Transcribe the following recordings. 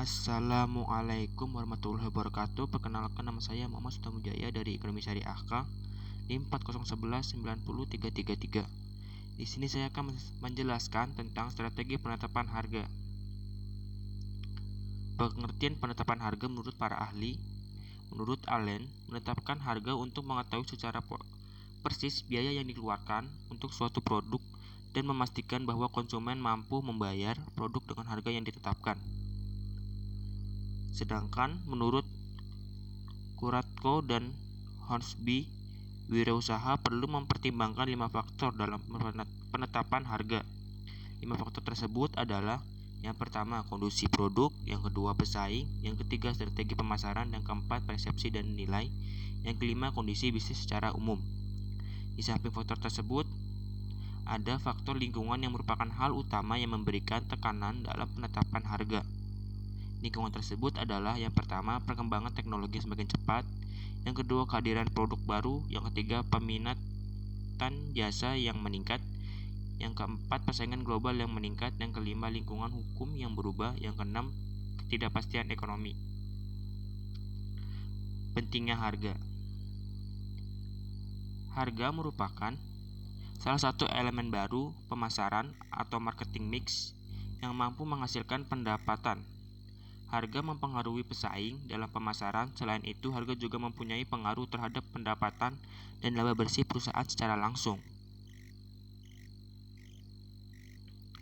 Assalamualaikum warahmatullahi wabarakatuh. Perkenalkan, nama saya Muhammad Sutamujaya dari Ekonomi Syariah AK NIM 4011903333. Di sini saya akan menjelaskan tentang strategi penetapan harga. Pengertian penetapan harga menurut para ahli. Menurut Allen, menetapkan harga untuk mengetahui secara persis biaya yang dikeluarkan untuk suatu produk dan memastikan bahwa konsumen mampu membayar produk dengan harga yang ditetapkan. Sedangkan menurut Kuratko dan Hornsby, wirausaha perlu mempertimbangkan 5 faktor dalam penetapan harga. 5 faktor tersebut adalah: yang pertama, kondisi produk; yang kedua, pesaing; yang ketiga, strategi pemasaran; yang keempat, persepsi dan nilai; yang kelima, kondisi bisnis secara umum. Di samping faktor tersebut, ada faktor lingkungan yang merupakan hal utama yang memberikan tekanan dalam penetapan harga. Lingkungan tersebut adalah: yang pertama, perkembangan teknologi semakin cepat; yang kedua, kehadiran produk baru; yang ketiga, peminatan jasa yang meningkat; yang keempat, persaingan global yang meningkat; yang kelima, lingkungan hukum yang berubah; yang keenam, ketidakpastian ekonomi. Pentingnya harga. Harga merupakan salah satu elemen baru pemasaran atau marketing mix yang mampu menghasilkan pendapatan. Harga mempengaruhi pesaing dalam pemasaran. Selain itu, harga juga mempunyai pengaruh terhadap pendapatan dan laba bersih perusahaan secara langsung.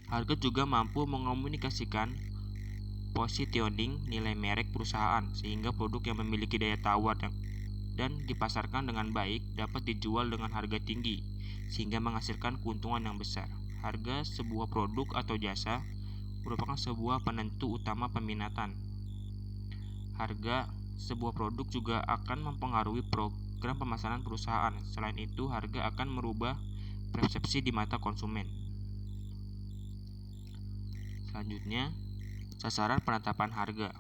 Harga juga mampu mengomunikasikan positioning nilai merek perusahaan, sehingga produk yang memiliki daya tawar dan dipasarkan dengan baik dapat dijual dengan harga tinggi, sehingga menghasilkan keuntungan yang besar. Harga sebuah produk atau jasa merupakan sebuah penentu utama peminatan. Harga sebuah produk juga akan mempengaruhi program pemasaran perusahaan. Selain itu, harga akan merubah persepsi di mata konsumen. Selanjutnya, sasaran penetapan harga.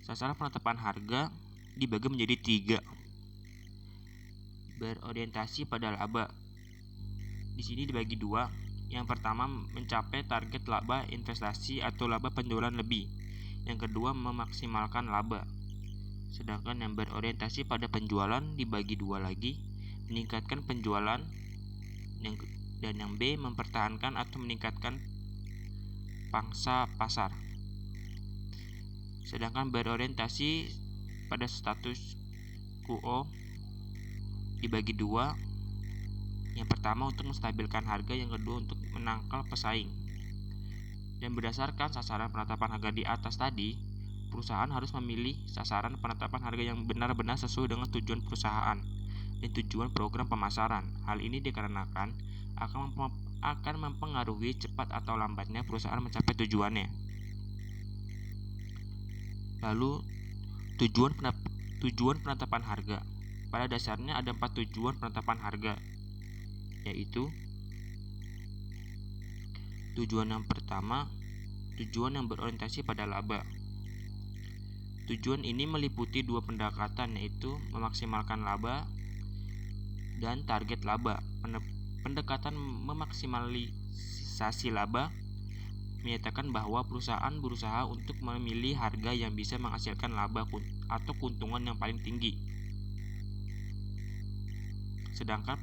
Sasaran penetapan harga dibagi menjadi 3. Berorientasi pada laba. Di sini dibagi 2. Yang pertama, mencapai target laba investasi atau laba penjualan lebih. Yang kedua, memaksimalkan laba. Sedangkan yang berorientasi pada penjualan dibagi 2 lagi, meningkatkan penjualan, dan yang B, mempertahankan atau meningkatkan pangsa pasar. Sedangkan berorientasi pada status quo dibagi 2. Yang pertama, untuk menstabilkan harga; yang kedua, untuk menangkal pesaing. Dan berdasarkan sasaran penetapan harga di atas tadi, perusahaan harus memilih sasaran penetapan harga yang benar-benar sesuai dengan tujuan perusahaan dan tujuan program pemasaran. Hal ini dikarenakan akan mempengaruhi cepat atau lambatnya perusahaan mencapai tujuannya. Lalu, tujuan penetapan harga. Pada dasarnya ada 4 tujuan penetapan harga, yaitu: tujuan yang pertama, tujuan yang berorientasi pada laba. Tujuan ini meliputi 2 pendekatan, yaitu memaksimalkan laba dan target laba. Pendekatan memaksimalisasi laba menyatakan bahwa perusahaan berusaha untuk memilih harga yang bisa menghasilkan laba atau keuntungan yang paling tinggi. Sedangkan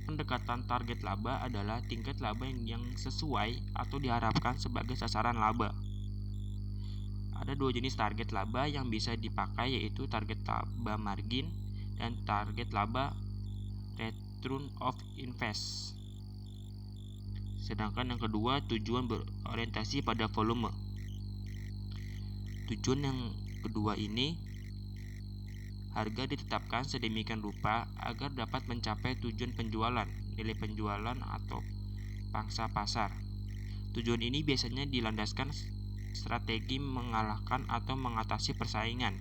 pendekatan target laba adalah tingkat laba yang sesuai atau diharapkan sebagai sasaran laba. Ada 2 jenis target laba yang bisa dipakai, yaitu target laba margin dan target laba return of invest. Sedangkan yang kedua, tujuan berorientasi pada volume. Tujuan yang kedua ini, harga ditetapkan sedemikian rupa agar dapat mencapai tujuan penjualan, nilai penjualan atau pangsa pasar. Tujuan ini biasanya dilandaskan strategi mengalahkan atau mengatasi persaingan.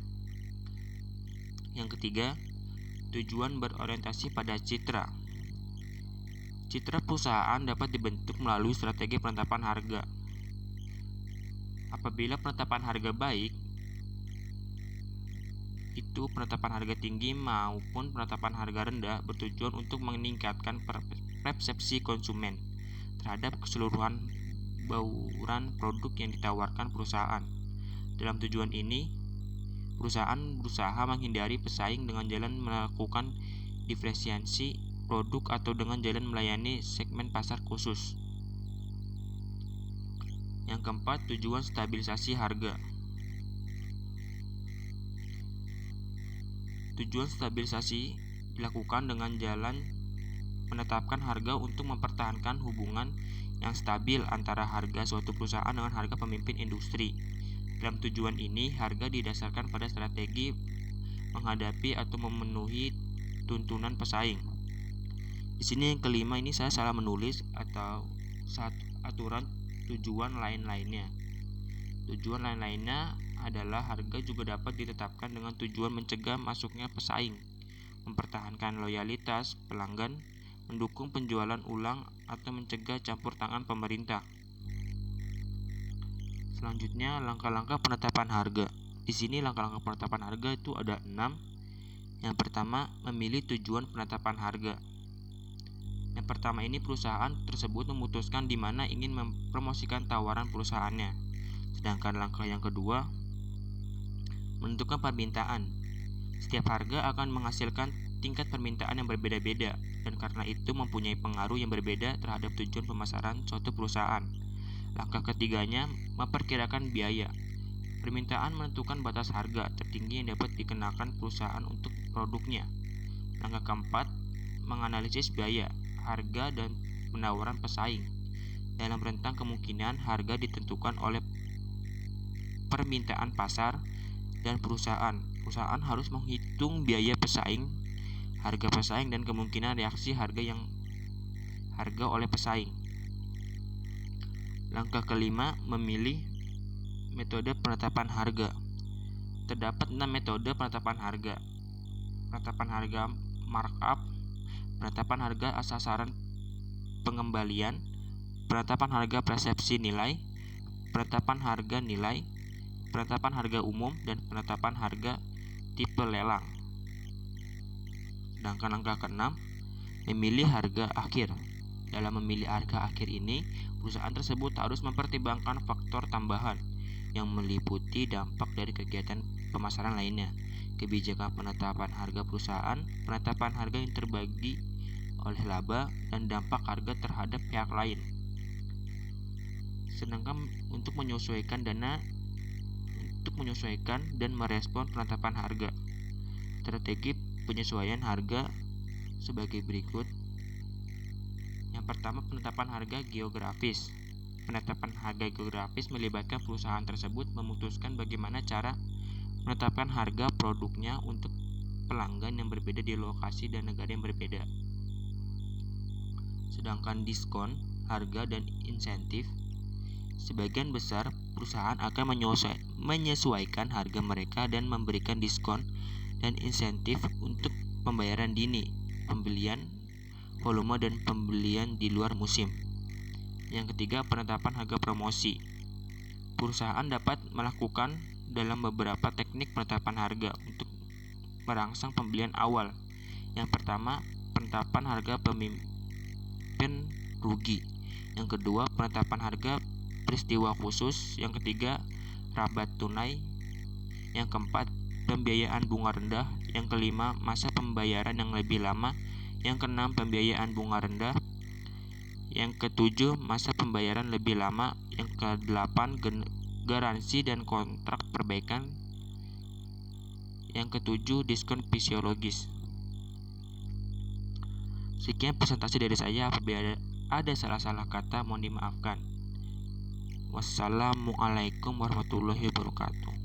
Yang ketiga, tujuan berorientasi pada citra. Citra perusahaan dapat dibentuk melalui strategi penetapan harga. Apabila penetapan harga baik, itu penetapan harga tinggi maupun penetapan harga rendah bertujuan untuk meningkatkan persepsi konsumen terhadap keseluruhan bauran produk yang ditawarkan perusahaan. Dalam tujuan ini, perusahaan berusaha menghindari pesaing dengan jalan melakukan diferensiasi produk atau dengan jalan melayani segmen pasar khusus. Yang keempat, tujuan stabilisasi harga. Tujuan stabilisasi dilakukan dengan jalan menetapkan harga untuk mempertahankan hubungan yang stabil antara harga suatu perusahaan dengan harga pemimpin industri. Dalam tujuan ini, harga didasarkan pada strategi menghadapi atau memenuhi tuntunan pesaing. Di sini yang kelima ini saya salah menulis atau aturan tujuan lain-lainnya. Tujuan lain-lainnya adalah harga juga dapat ditetapkan dengan tujuan mencegah masuknya pesaing, mempertahankan loyalitas pelanggan, mendukung penjualan ulang, atau mencegah campur tangan pemerintah. Selanjutnya, langkah-langkah penetapan harga. Di sini langkah-langkah penetapan harga itu ada 6. Yang pertama, memilih tujuan penetapan harga. Yang pertama ini perusahaan tersebut memutuskan di mana ingin mempromosikan tawaran perusahaannya. Sedangkan langkah yang kedua, menentukan permintaan. Setiap harga akan menghasilkan tingkat permintaan yang berbeda-beda dan karena itu mempunyai pengaruh yang berbeda terhadap tujuan pemasaran suatu perusahaan. Langkah ketiganya, memperkirakan biaya. Permintaan menentukan batas harga tertinggi yang dapat dikenakan perusahaan untuk produknya. Langkah keempat, menganalisis biaya, harga, dan penawaran pesaing. Dalam rentang kemungkinan, harga ditentukan oleh permintaan pasar dan perusahaan. Perusahaan harus menghitung biaya pesaing, harga pesaing, dan kemungkinan reaksi harga oleh pesaing. Langkah kelima, memilih metode penetapan harga. Terdapat 6 metode penetapan harga. Penetapan harga markup, penetapan harga sasaran pengembalian, penetapan harga persepsi nilai, penetapan harga nilai, penetapan harga umum, dan penetapan harga tipe lelang. Sedangkan langkah keenam, memilih harga akhir. Dalam memilih harga akhir ini, perusahaan tersebut harus mempertimbangkan faktor tambahan yang meliputi dampak dari kegiatan pemasaran lainnya, kebijakan penetapan harga perusahaan, penetapan harga yang terbagi oleh laba, dan dampak harga terhadap pihak lain. Sedangkan untuk menyesuaikan dan merespon penetapan harga. Strategi penyesuaian harga sebagai berikut. Yang pertama, penetapan harga geografis. Penetapan harga geografis melibatkan perusahaan tersebut memutuskan bagaimana cara menetapkan harga produknya untuk pelanggan yang berbeda di lokasi dan negara yang berbeda. Sedangkan diskon, harga, dan insentif, sebagian besar perusahaan akan menyesuaikan harga mereka dan memberikan diskon dan insentif untuk pembayaran dini, pembelian volume, dan pembelian di luar musim. Yang ketiga, penetapan harga promosi. Perusahaan dapat melakukan dalam beberapa teknik penetapan harga untuk merangsang pembelian awal. Yang pertama, penetapan harga pemimpin rugi. Yang kedua, penetapan harga peristiwa khusus. Yang ketiga, rabat tunai. Yang keempat, pembiayaan bunga rendah. Yang kelima, masa pembayaran yang lebih lama. Yang keenam, pembiayaan bunga rendah. Yang ketujuh, masa pembayaran lebih lama. Yang kedelapan, garansi dan kontrak perbaikan. Yang ketujuh, diskon fisiologis. Sekian presentasi dari saya. Apabila ada salah-salah kata mohon dimaafkan. Wassalamualaikum warahmatullahi wabarakatuh.